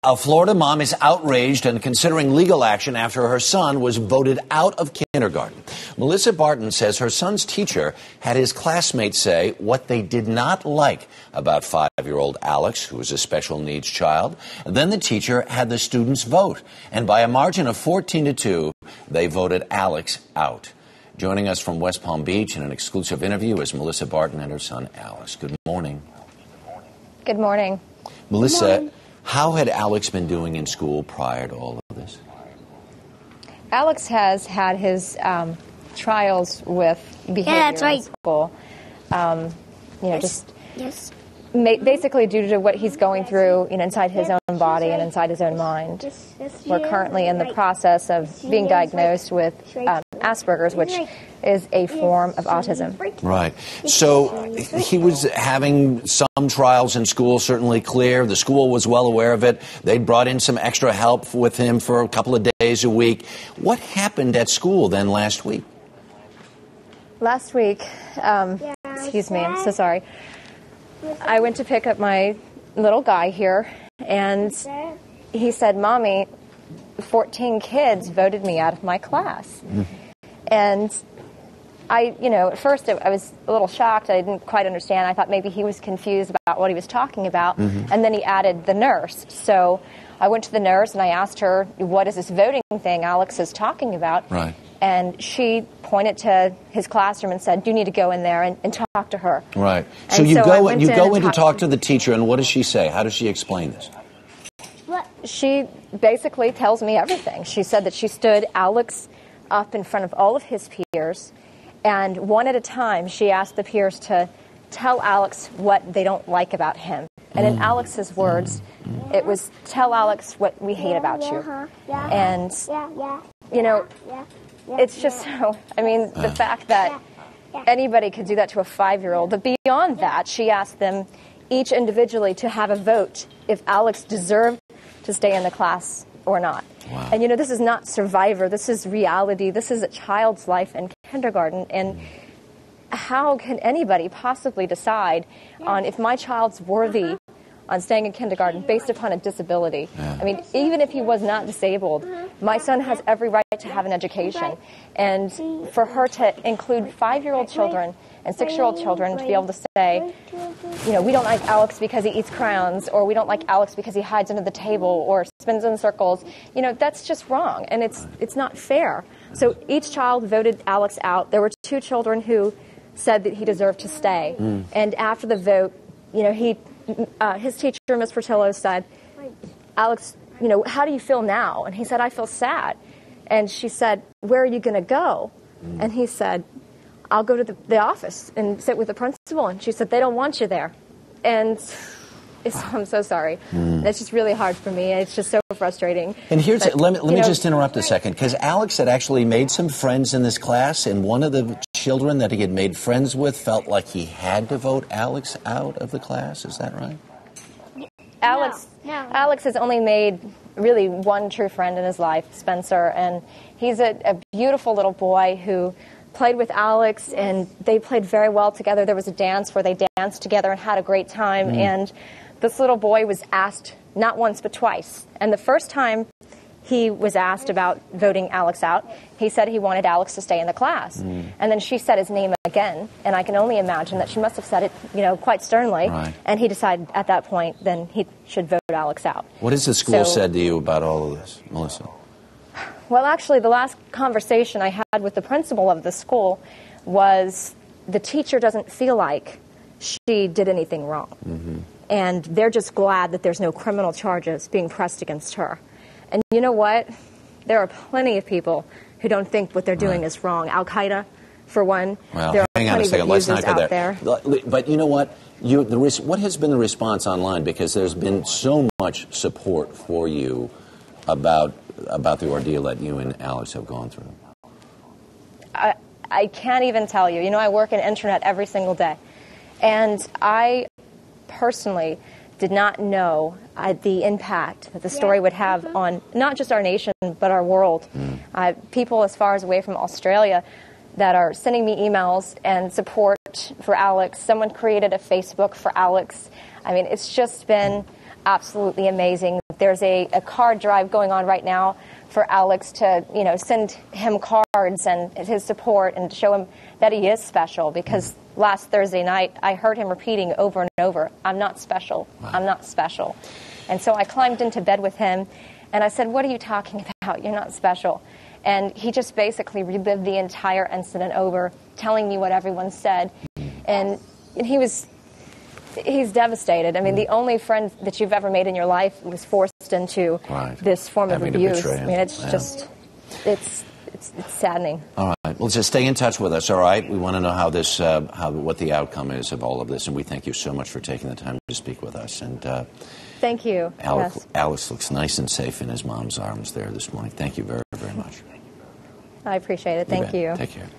A Florida mom is outraged and considering legal action after her son was voted out of kindergarten. Melissa Barton says her son's teacher had his classmates say what they did not like about 5-year-old Alex, who was a special needs child. Then the teacher had the students vote, and by a margin of 14-2, they voted Alex out. Joining us from West Palm Beach in an exclusive interview is Melissa Barton and her son Alex. Good morning. Good morning. Melissa, Good morning. How had Alex been doing in school prior to all of this? Alex has had his trials with behavior in school. Basically due to what he's going through inside his own body and inside his own mind. We're currently in the process of being diagnosed with Asperger's, which is a form of autism. Right. So he was having some trials in school, certainly clear. The school was well aware of it. They brought in some extra help with him for a couple of days a week. What happened at school then last week? Last week, excuse me, I'm so sorry. I went to pick up my little guy here, and he said, "Mommy, 14 kids voted me out of my class." And at first I was a little shocked. I didn't quite understand. I thought maybe he was confused about what he was talking about. And then he added the nurse. So I went to the nurse and I asked her, "What is this voting thing Alex is talking about?" Right. And she pointed to his classroom and said, "You need to go in there and talk to her." Right. So you go in to talk to the teacher, and what does she say? How does she explain this? She basically tells me everything. She said that she stood Alex up in front of all of his peers, and one at a time she asked the peers to tell Alex what they don't like about him. And in Alex's words, it was, "Tell Alex what we hate about you." And, it's just so, the fact that anybody could do that to a 5-year-old. But beyond that, she asked them each individually to have a vote if Alex deserved to stay in the class or not. Wow. And, this is not Survivor. This is reality. This is a child's life in kindergarten. And how can anybody possibly decide on if my child's worthy on staying in kindergarten based upon a disability? Yeah. Even if he was not disabled, my son has every right to have an education. And for her to include 5-year-old children and 6-year-old children to be able to say, we don't like Alex because he eats crayons, or we don't like Alex because he hides under the table or spins in circles, that's just wrong. And it's not fair. So each child voted Alex out. There were 2 children who said that he deserved to stay. And after the vote, his teacher, Ms. Portillo, said, "Alex, how do you feel now?" And he said, "I feel sad." And she said, "Where are you going to go?" And he said, "I'll go to the office and sit with the principal." And she said, "They don't want you there." And I'm so sorry. It's just really hard for me. It's just so frustrating. And let me just interrupt a second, because Alex had actually made some friends in this class, and one of the children that he had made friends with felt like he had to vote Alex out of the class. Is that right? Alex has only made really one true friend in his life, Spencer, and he's a beautiful little boy who played with Alex, and they played very well together. There was a dance where they danced together and had a great time, and this little boy was asked not once but twice. And the first time he was asked about voting Alex out, he said he wanted Alex to stay in the class. And then she said his name again, and I can only imagine that she must have said it, quite sternly. Right. And he decided at that point then he should vote Alex out. What has the school said to you about all of this, Melissa? Well, actually, the last conversation I had with the principal of the school was the teacher doesn't feel like she did anything wrong. And they're just glad that there's no criminal charges being pressed against her. And you know what? There are plenty of people who don't think what they're doing is wrong. Al-Qaeda, for one. Well, there are hang on a second. Let's not go out there. But you know what? What has been the response online? Because there's been so much support for you about the ordeal that you and Alex have gone through. I can't even tell you. I work in internet every single day. And I personally did not know the impact that the story would have on not just our nation, but our world. People as far as away from Australia that are sending me emails and support for Alex. Someone created a Facebook for Alex. It's just been absolutely amazing There's a card drive going on right now for Alex to, send him cards and his support and show him that he is special, because last Thursday night I heard him repeating over and over, "I'm not special, I'm not special." And so I climbed into bed with him and I said, "What are you talking about? You're not special." And he just basically relived the entire incident over, telling me what everyone said. And he's devastated. I mean, the only friend that you've ever made in your life was forced into this form of abuse. I mean, it's just, it's saddening. All right. Well, just stay in touch with us, all right? We want to know how this, what the outcome is of all of this, and we thank you so much for taking the time to speak with us. And thank you. Alex looks nice and safe in his mom's arms there this morning. Thank you very, very much. I appreciate it. Thank you. Take care.